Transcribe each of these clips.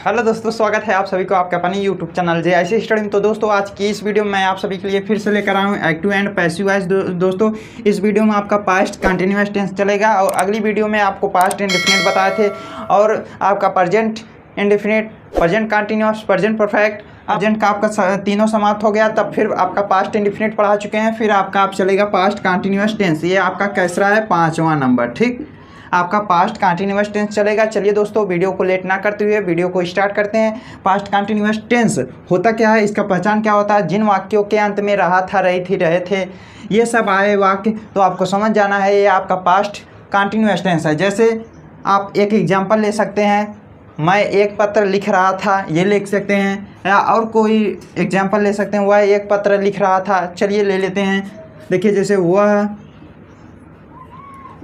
Hello दोस्तों, स्वागत है आप सभी को आपके अपने यूट्यूब चैनल JIC स्टडी में। तो दोस्तों आज की इस वीडियो में मैं आप सभी के लिए फिर से लेकर आया हूँ एक्टिव एंड पैसिव वॉइस। दोस्तों इस वीडियो में आपका पास्ट कंटिन्यूअस टेंस चलेगा और अगली वीडियो में आपको पास्ट इंडेफिनिट बताए थे और आपका present indefinite, present continuous, present perfect, present का आपका तीनों समाप्त हो गया। तब फिर आपका पास्ट इंडेफिनिट पढ़ा चुके हैं। फिर आपका आप चलेगा पास्ट कंटिन्यूअस टेंस। ये आपका कैसा है 5वां नंबर, ठीक। आपका पास्ट कंटिन्यूअस टेंस चलेगा। चलिए दोस्तों वीडियो को लेट ना करते हुए वीडियो को स्टार्ट करते हैं। पास्ट कंटिन्यूअस टेंस होता क्या है, इसका पहचान क्या होता है, जिन वाक्यों के अंत में रहा था, रही थी, रहे थे, ये सब आए वाक्य तो आपको समझ जाना है ये आपका पास्ट कंटिन्यूअस टेंस है। जैसे आप एक एग्जाम्पल ले सकते हैं, मैं एक पत्र लिख रहा था, ये लिख सकते हैं, या और कोई एग्जाम्पल ले सकते हैं, वह एक पत्र लिख रहा था। चलिए ले लेते हैं। देखिए जैसे वह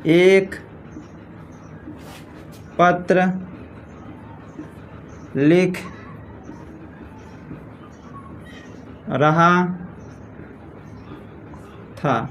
एक पत्र लिख रहा था,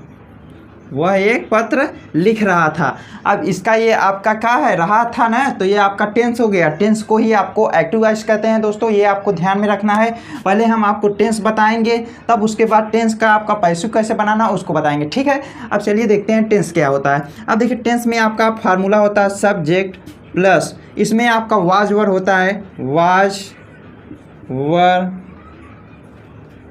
वह एक पत्र लिख रहा था। अब इसका ये आपका क्या है, रहा था ना, तो ये आपका टेंस हो गया। टेंस को ही आपको एक्टिव वॉइस कहते हैं दोस्तों, ये आपको ध्यान में रखना है। पहले हम आपको टेंस बताएंगे, तब उसके बाद टेंस का आपका पैसिव कैसे बनाना उसको बताएंगे, ठीक है। अब चलिए देखते हैं टेंस क्या होता है। अब देखिए टेंस में आपका फार्मूला होता है सब्जेक्ट प्लस, इसमें आपका वाज वर होता है, वाज वर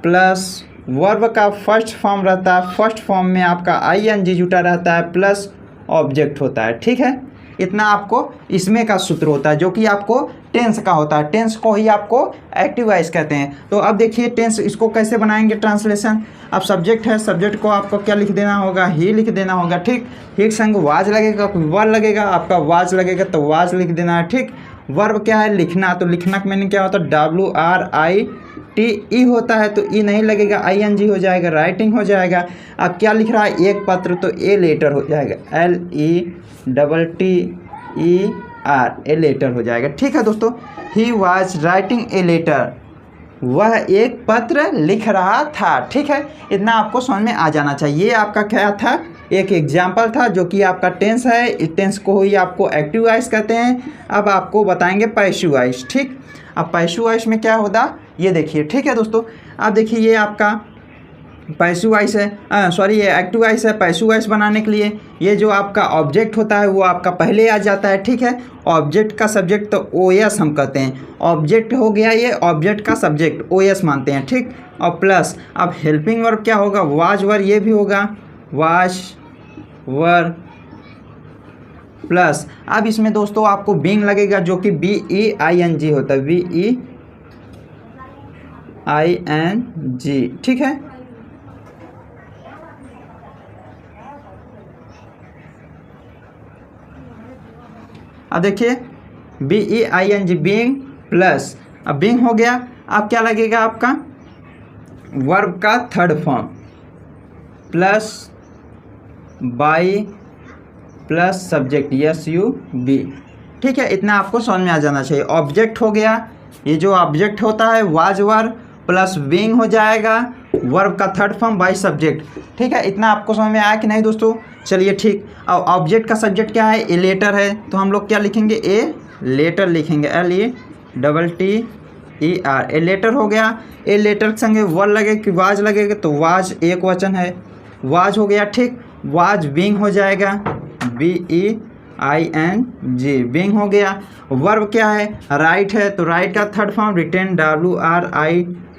प्लस वर्ब का फर्स्ट फॉर्म रहता है, फर्स्ट फॉर्म में आपका ING जुटा रहता है, प्लस ऑब्जेक्ट होता है, ठीक है। इतना आपको इसमें का सूत्र होता है जो कि आपको टेंस का होता है। टेंस को ही आपको एक्टिव वॉइस कहते हैं। तो अब देखिए टेंस इसको कैसे बनाएंगे ट्रांसलेशन। अब सब्जेक्ट है, सब्जेक्ट को आपको क्या लिख देना होगा, ही लिख देना होगा, ठीक। ही संग वाज लगेगा, वर लगेगा, आपका वाज लगेगा तो वाज लिख देना है, ठीक। वर्ब क्या है, लिखना, तो लिखना का मैंने क्या होता है, WRITE होता है, तो ई नहीं लगेगा, ING हो जाएगा, राइटिंग हो जाएगा। अब क्या लिख रहा है, एक पत्र, तो ए लेटर हो जाएगा, LETTER, ए लेटर हो जाएगा, ठीक है दोस्तों। He was writing a letter, वह एक पत्र लिख रहा था, ठीक है। इतना आपको समझ में आ जाना चाहिए। ये आपका क्या था, एक एग्जाम्पल था जो कि आपका टेंस है। इस टेंस को ही आपको एक्टिव वॉइस कहते हैं। अब आपको बताएंगे पैसिव वॉइस, ठीक। अब पैसिव वॉइस में क्या होगा ये देखिए, ठीक है दोस्तों। अब देखिए ये आपका पैसिव वॉइस है, ये एक्टिव वॉइस है। पैसिव वॉइस बनाने के लिए ये जो आपका ऑब्जेक्ट होता है वो आपका पहले आ जाता है, ठीक है। ऑब्जेक्ट का सब्जेक्ट तो OS हम कहते हैं, ऑब्जेक्ट हो गया, ये ऑब्जेक्ट का सब्जेक्ट OS मानते हैं, ठीक। और प्लस अब हेल्पिंग वर्ब क्या होगा, वाज वर, ये भी होगा वाज वर प्लस। अब इसमें दोस्तों आपको बीइंग लगेगा जो कि BEING होता है, BEING, ठीक है। अब देखिए BEING, बीइंग प्लस, अब बीइंग हो गया। अब क्या लगेगा आपका, वर्ब का third form plus by plus subject SUB, ठीक है। इतना आपको समझ में आ जाना चाहिए। ऑब्जेक्ट हो गया, ये जो ऑब्जेक्ट होता है वाज वर प्लस बीइंग हो जाएगा, वर्ब का थर्ड फॉर्म बाई सब्जेक्ट, ठीक है। इतना आपको समझ में आया कि नहीं दोस्तों। चलिए ठीक। अब ऑब्जेक्ट का सब्जेक्ट क्या है, ए लेटर है, तो हम लोग क्या लिखेंगे, ए लेटर लिखेंगे, LETTER, ए लेटर हो गया। ए लेटर के संगे वर लगे कि वाज लगेगा, तो वाज एक वचन है, वाज हो गया, ठीक। वाज बीइंग हो जाएगा, BEING, बीइंग हो गया। वर्ब क्या है, राइट है, तो राइट का third form written,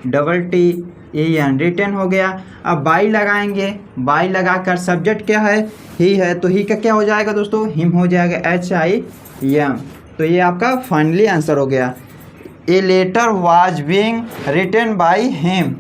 WRITTEN, written हो गया। अब बाई लगाएंगे, बाई लगाकर सब्जेक्ट क्या है, ही है, तो ही का क्या हो जाएगा दोस्तों, हिम हो जाएगा, HIM। तो ये आपका फाइनली आंसर हो गया, a letter was being written by him,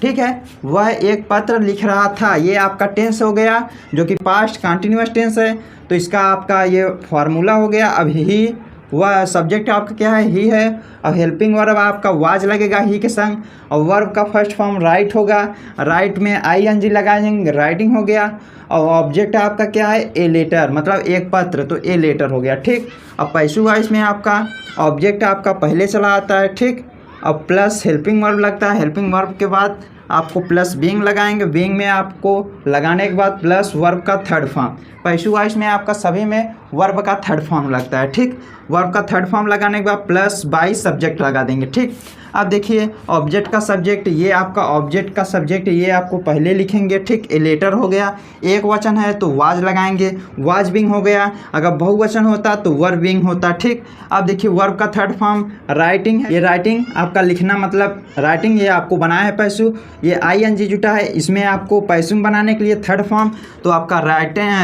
ठीक है। वह एक पत्र लिख रहा था, ये आपका टेंस हो गया जो कि पास्ट कंटिन्यूअस टेंस है। तो इसका आपका ये फार्मूला हो गया। अब ही, वह सब्जेक्ट आपका क्या है, ही है। अब हेल्पिंग वर्ब आपका वाज लगेगा ही के संग, और वर्ब का फर्स्ट फॉर्म राइट होगा, राइट में ING लगाएंगे, राइटिंग हो गया। और ऑब्जेक्ट आपका क्या है, ए लेटर, मतलब एक पत्र, तो ए लेटर हो गया, ठीक। अब पैसिव वॉइस में आपका ऑब्जेक्ट आपका पहले चला आता है, ठीक। अब प्लस हेल्पिंग वर्ब लगता है, हेल्पिंग वर्ब के बाद आपको प्लस बीइंग लगाएंगे, बीइंग में आपको लगाने के बाद प्लस वर्ब का थर्ड फॉर्म। पैसिव वॉइस में आपका सभी में वर्ब का थर्ड फॉर्म लगता है, ठीक। वर्ब का थर्ड फॉर्म लगाने के बाद प्लस बाई सब्जेक्ट लगा देंगे, ठीक। अब देखिए ऑब्जेक्ट का सब्जेक्ट, ये आपका ऑब्जेक्ट का सब्जेक्ट ये आपको पहले लिखेंगे, ठीक। ए लेटर हो गया, एक वचन है तो वाज लगाएंगे, वाज बीइंग हो गया। अगर बहुवचन होता तो वर बीइंग होता, ठीक। अब देखिए वर्ब का थर्ड फॉर्म राइटिंग है, ये राइटिंग आपका लिखना मतलब राइटिंग, ये आपको बनाया है पैसू, ये ING जुटा है, इसमें आपको पैसू बनाने के लिए थर्ड फॉर्म तो आपका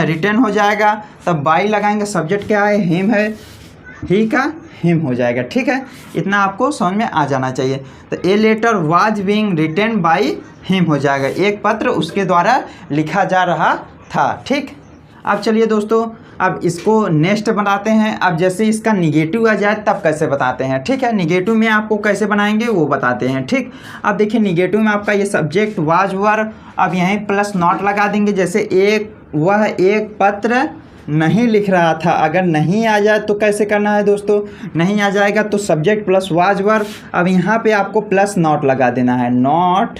रिटर्न हो जाएगा। तब बाई लगाएंगे, सब्जेक्ट क्या है, हिम है, ही का हिम हो जाएगा, ठीक है। इतना आपको समझ में आ जाना चाहिए। तो a letter was being written by him हो जाएगा, एक पत्र उसके द्वारा लिखा जा रहा था, ठीक। अब चलिए दोस्तों, अब इसको नेक्स्ट बनाते हैं। अब जैसे इसका निगेटिव आ जाए तब कैसे बताते हैं, ठीक है। निगेटिव में आपको कैसे बनाएंगे वो बताते हैं, ठीक। अब देखिए निगेटिव में आपका ये सब्जेक्ट वाज वर, अब यहीं प्लस नॉट लगा देंगे। जैसे वह एक पत्र नहीं लिख रहा था, अगर नहीं आ जाए तो कैसे करना है दोस्तों, नहीं आ जाएगा तो सब्जेक्ट प्लस वाज वर्ब, अब यहाँ पे आपको प्लस नॉट लगा देना है, नॉट,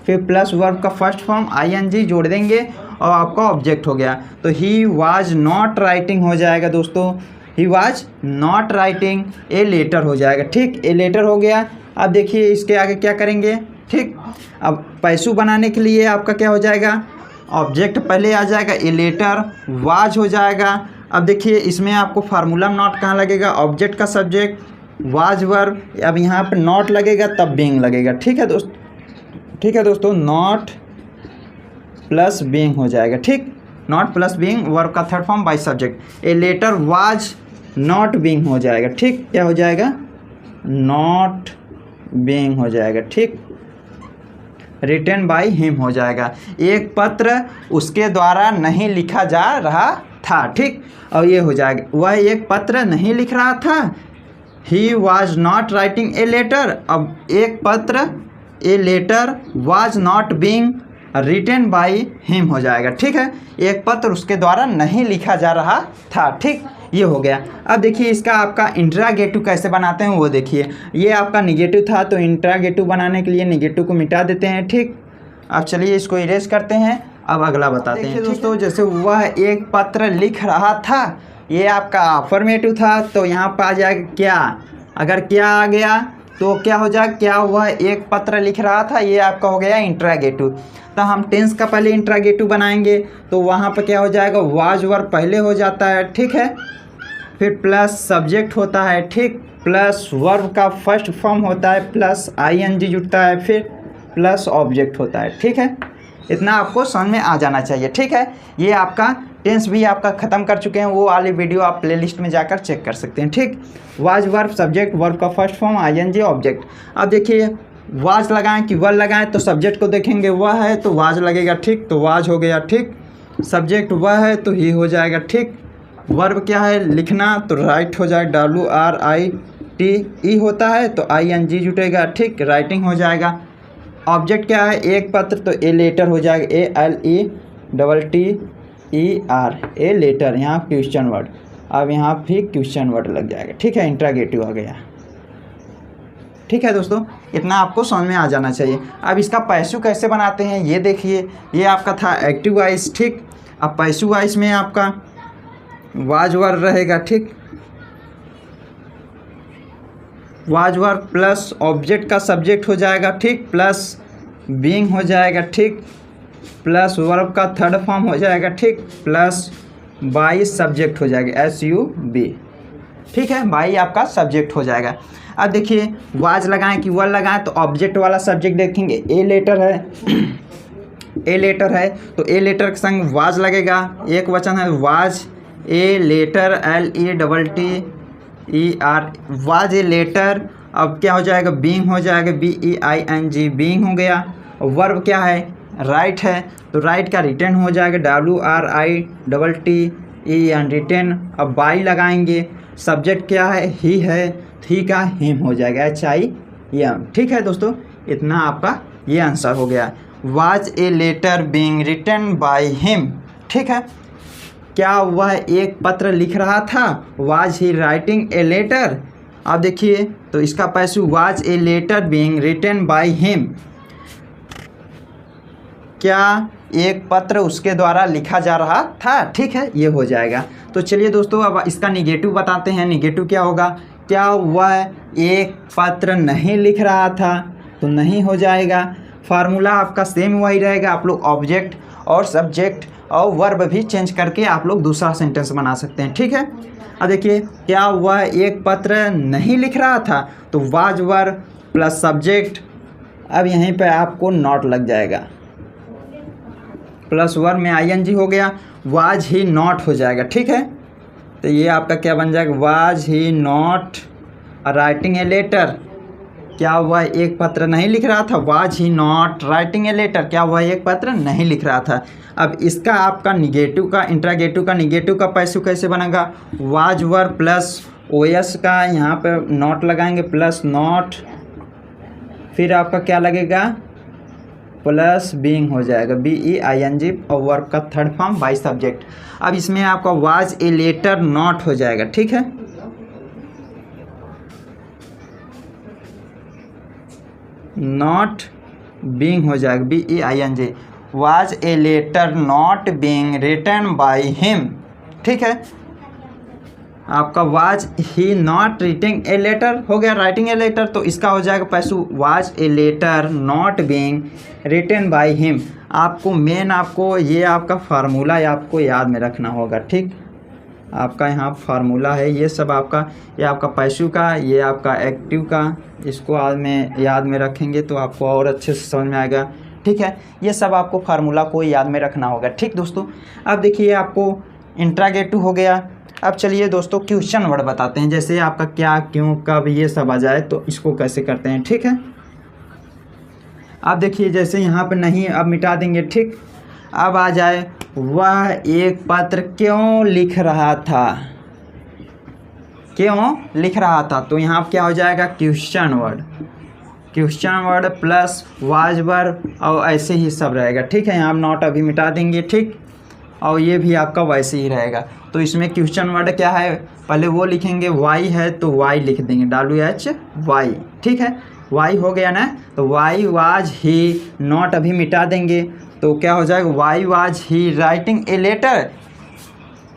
फिर प्लस वर्ब का फर्स्ट फॉर्म ING जोड़ देंगे और आपका ऑब्जेक्ट हो गया। तो ही वाज नॉट राइटिंग हो जाएगा दोस्तों, he was not writing a letter हो जाएगा, ठीक। ए लेटर हो गया। अब देखिए इसके आगे क्या करेंगे, ठीक। अब पैसू बनाने के लिए आपका क्या हो जाएगा, ऑब्जेक्ट पहले आ जाएगा, ए लेटर वाज हो जाएगा। अब देखिए इसमें आपको फार्मूला नॉट कहाँ लगेगा, ऑब्जेक्ट का सब्जेक्ट वाज वर्ब, अब यहाँ पे नॉट लगेगा तब बीइंग लगेगा, ठीक है दोस्तों, नॉट प्लस बीइंग हो जाएगा, ठीक। नॉट प्लस बीइंग वर्ब का third form by subject, a letter was not being हो जाएगा, ठीक। क्या हो जाएगा, नॉट बीइंग हो जाएगा, ठीक। रिटन बाई हिम हो जाएगा, एक पत्र उसके द्वारा नहीं लिखा जा रहा था, ठीक। और ये हो जाएगा, वह एक पत्र नहीं लिख रहा था, he was not writing a letter. अब एक पत्र, a letter was not being written by him हो जाएगा, ठीक है। एक पत्र उसके द्वारा नहीं लिखा जा रहा था, ठीक। ये हो गया। अब देखिए इसका आपका इंट्रागेटिव कैसे बनाते हैं वो देखिए, ये आपका निगेटिव था तो इंट्रागेटिव बनाने के लिए निगेटिव को मिटा देते हैं, ठीक। अब चलिए इसको इरेज करते हैं, अब अगला बताते हैं दोस्तों। जैसे वह एक पत्र लिख रहा था, ये आपका अफर्मेटिव था तो यहाँ पर आ जाएगा क्या, अगर क्या आ गया तो क्या हो जाएगा, क्या वह एक पत्र लिख रहा था, ये आपका हो गया इंट्रागेटिव। तो हम टेंस का पहले इंट्रागेटिव बनाएंगे तो वहाँ पर क्या हो जाएगा, वाज वर्ब पहले हो जाता है, ठीक है, फिर प्लस सब्जेक्ट होता है, ठीक, प्लस वर्ब का फर्स्ट फॉर्म होता है, प्लस ING जुड़ता है, फिर प्लस ऑब्जेक्ट होता है, ठीक है। इतना आपको समझ में आ जाना चाहिए, ठीक है। ये आपका टेंस भी आपका ख़त्म कर चुके हैं, वो वाली वीडियो आप प्लेलिस्ट में जाकर चेक कर सकते हैं, ठीक। वाज वर्ब सब्जेक्ट, वर्ब का फर्स्ट फॉर्म ING ऑब्जेक्ट। अब देखिए वाज लगाएं कि वर लगाएं, तो सब्जेक्ट को देखेंगे वह है तो वाज लगेगा, ठीक, तो वाज हो गया, ठीक। सब्जेक्ट वह है तो ही हो जाएगा, ठीक। वर्ब क्या है, लिखना, तो राइट हो जाएगा, WRITE होता है तो ING जुटेगा, ठीक, राइटिंग हो जाएगा। ऑब्जेक्ट क्या है, एक पत्र तो ए लेटर हो जाएगा, ALETTER, ए लेटर, यहाँ क्वेश्चन वर्ड, अब यहाँ भी क्वेश्चन वर्ड लग जाएगा, ठीक है, इंट्रागेटिव आ गया, ठीक है दोस्तों। इतना आपको समझ में आ जाना चाहिए। अब इसका पैसू कैसे बनाते हैं ये देखिए, ये आपका था एक्टिव वॉइस, ठीक। अब पैसू वॉइस में आपका वाज वर्ब रहेगा, ठीक, वाज वर्ब प्लस ऑब्जेक्ट का सब्जेक्ट हो जाएगा, ठीक, प्लस बीइंग हो जाएगा, ठीक, प्लस वर्ब का थर्ड फॉर्म हो जाएगा, ठीक, प्लस बाई सब्जेक्ट हो जाएगा, SUB, ठीक है, बाई आपका सब्जेक्ट हो जाएगा। अब देखिए वाज लगाएं कि वर लगाएं, तो ऑब्जेक्ट वाला सब्जेक्ट देखेंगे, ए लेटर है, ए लेटर है तो ए लेटर के संग वाज लगेगा, एक वचन है was, a letter LETTER, was a letter. अब क्या हो जाएगा, बीइंग हो जाएगा, BEING, बीइंग हो गया। वर्ब क्या है, राइट है तो राइट का रिटर्न हो जाएगा, WRITTE, रिटर्न। अब बाई लगाएंगे, सब्जेक्ट क्या है, ही है, ही का हिम हो जाएगा, HIM, ठीक है दोस्तों। इतना आपका ये आंसर हो गया, was a letter being written by him, ठीक है। क्या वह एक पत्र लिख रहा था, was he writing a letter. अब देखिए तो इसका passive was a letter being written by him, क्या एक पत्र उसके द्वारा लिखा जा रहा था। ठीक है, ये हो जाएगा। तो चलिए दोस्तों, अब इसका निगेटिव बताते हैं। निगेटिव क्या होगा, क्या वह एक पत्र नहीं लिख रहा था, तो नहीं हो जाएगा। फार्मूला आपका सेम वही रहेगा। आप लोग ऑब्जेक्ट और सब्जेक्ट और वर्ब भी चेंज करके आप लोग दूसरा सेंटेंस बना सकते हैं। ठीक है, अब देखिए, क्या वह एक पत्र नहीं लिख रहा था, तो वाज वर प्लस सब्जेक्ट। अब यहीं पे आपको नॉट लग जाएगा, प्लस वर्ब में आईएनजी हो गया, वाज ही नॉट हो जाएगा। ठीक है, तो ये आपका क्या बन जाएगा, was he not writing a letter. क्या वह एक पत्र नहीं लिख रहा था, was he not writing a letter. क्या वह एक पत्र नहीं लिख रहा था। अब इसका आपका निगेटिव का, इंट्रागेटिव का निगेटिव का पैसिव कैसे बनेगा, वाज वर प्लस ओएस का यहाँ पे नॉट लगाएंगे, प्लस नॉट, फिर आपका क्या लगेगा, प्लस बीइंग हो जाएगा, BEING, और वर्ब का थर्ड फॉर्म बाई सब्जेक्ट। अब इसमें आपका वाज ए लेटर नॉट हो जाएगा। ठीक है, नॉट बीइंग हो जाएगा, BEING, was a letter not being written by him. ठीक है, आपका was he not writing a letter हो गया, राइटिंग ए लेटर, तो इसका हो जाएगा passive, was a letter not being written by him. आपको मेन, आपको ये आपका फार्मूला आपको याद में रखना होगा। ठीक, आपका यहाँ फार्मूला है, ये सब आपका, ये आपका पैसिव का, ये आपका एक्टिव का, इसको आज में याद में रखेंगे तो आपको और अच्छे से समझ में आएगा। ठीक है, ये सब आपको फार्मूला को याद में रखना होगा। ठीक दोस्तों, अब देखिए आपको इंट्रागेटिव हो गया। अब चलिए दोस्तों, क्वेश्चन वर्ड बताते हैं। जैसे आपका क्या, क्यों, कब, ये सब आ जाए तो इसको कैसे करते हैं। ठीक है, अब देखिए, जैसे यहाँ पे नहीं, अब मिटा देंगे। ठीक, अब आ जाए, वह एक पत्र क्यों लिख रहा था, क्यों लिख रहा था, तो यहाँ क्या हो जाएगा, question word, question word plus was verb, और ऐसे ही सब रहेगा। ठीक है, यहाँ नॉट अभी मिटा देंगे। ठीक, और ये भी आपका वैसे ही रहेगा। तो इसमें क्वेश्चन वर्ड क्या है, पहले वो लिखेंगे, वाई है तो वाई लिख देंगे, WHY। ठीक है, वाई हो गया ना, तो वाई वाज ही नॉट अभी मिटा देंगे, तो क्या हो जाएगा, why was he writing a letter,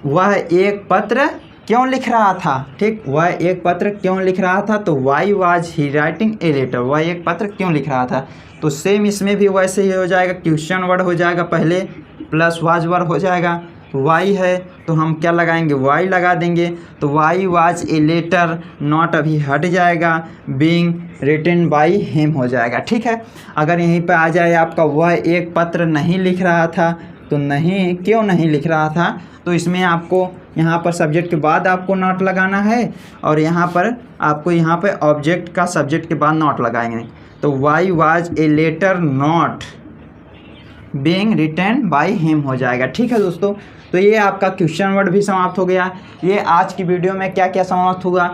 वह एक पत्र क्यों लिख रहा था। ठीक, वह एक पत्र क्यों लिख रहा था, तो why was he writing a letter, वह एक पत्र क्यों लिख रहा था। तो सेम इसमें भी वैसे ही हो जाएगा, क्वेश्चन वर्ड हो जाएगा पहले, प्लस वाज वर्ब हो जाएगा, वाई है तो हम क्या लगाएंगे, वाई लगा देंगे, तो why was a letter not अभी हट जाएगा, बीइंग रिटन बाय हिम हो जाएगा। ठीक है, अगर यहीं पे आ जाए आपका, वह एक पत्र नहीं लिख रहा था, तो नहीं, क्यों नहीं लिख रहा था, तो इसमें आपको यहाँ पर सब्जेक्ट के बाद आपको नॉट लगाना है, और यहाँ पर आपको यहाँ पे ऑब्जेक्ट का सब्जेक्ट के बाद नॉट लगाएंगे, तो why was a letter not being written by him हो जाएगा। ठीक है दोस्तों, तो ये आपका क्वेश्चन वर्ड भी समाप्त हो गया। ये आज की वीडियो में क्या क्या समाप्त हुआ,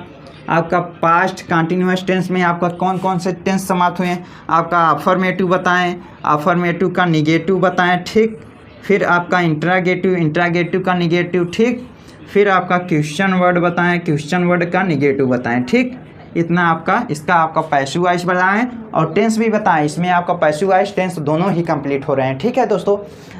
आपका पास्ट कंटिन्यूअस टेंस में आपका कौन कौन से टेंस समाप्त हुए हैं, आपका अफर्मेटिव बताएं, अफर्मेटिव का निगेटिव बताएं। ठीक, फिर आपका इंट्रागेटिव का निगेटिव। ठीक, फिर आपका क्वेश्चन वर्ड बताएं, क्वेश्चन वर्ड का निगेटिव बताएं। ठीक, इतना आपका, इसका आपका पैसिव वॉइस बताएं और टेंस भी बताएं। इसमें आपका पैसिव वॉइस टेंस दोनों ही कंप्लीट हो रहे हैं। ठीक है दोस्तों,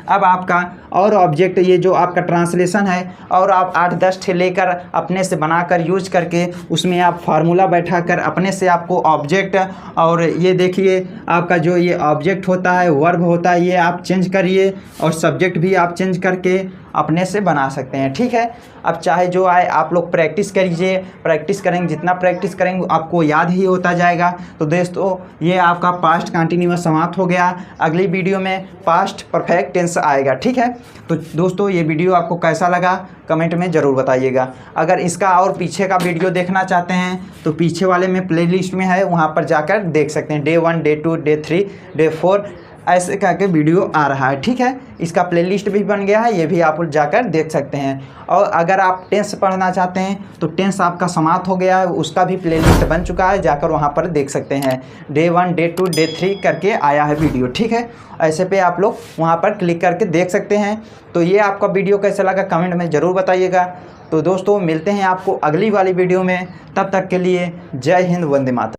अब आपका और ऑब्जेक्ट, ये जो आपका ट्रांसलेशन है, और आप 8-10 ठे लेकर अपने से बनाकर यूज करके उसमें आप फार्मूला बैठाकर अपने से आपको ऑब्जेक्ट, और ये देखिए आपका जो ये ऑब्जेक्ट होता है, वर्ब होता है, ये आप चेंज करिए, और सब्जेक्ट भी आप चेंज करके अपने से बना सकते हैं। ठीक है, अब चाहे जो आए आप लोग प्रैक्टिस करिए, प्रैक्टिस करेंगे, जितना प्रैक्टिस करेंगे आपको याद ही होता जाएगा। तो दोस्तों, ये आपका पास्ट कंटिन्यूअस समाप्त हो गया। अगली वीडियो में पास्ट परफेक्ट टेंस आएगा। ठीक है, तो दोस्तों ये वीडियो आपको कैसा लगा कमेंट में ज़रूर बताइएगा। अगर इसका और पीछे का वीडियो देखना चाहते हैं तो पीछे वाले में प्लेलिस्ट में है, वहाँ पर जाकर देख सकते हैं। डे 1, डे 2, डे 3, डे 4 ऐसे करके वीडियो आ रहा है। ठीक है, इसका प्लेलिस्ट भी बन गया है, ये भी आप जाकर देख सकते हैं। और अगर आप टेंस पढ़ना चाहते हैं तो टेंस आपका समाप्त हो गया है, उसका भी प्लेलिस्ट बन चुका है, जाकर वहाँ पर देख सकते हैं। डे 1, डे 2, डे 3 करके आया है वीडियो। ठीक है, ऐसे पे आप लोग वहाँ पर क्लिक करके देख सकते हैं। तो ये आपका वीडियो कैसा लगा कमेंट में ज़रूर बताइएगा। तो दोस्तों मिलते हैं आपको अगली वाली वीडियो में, तब तक के लिए जय हिंद, वंदे मातरम।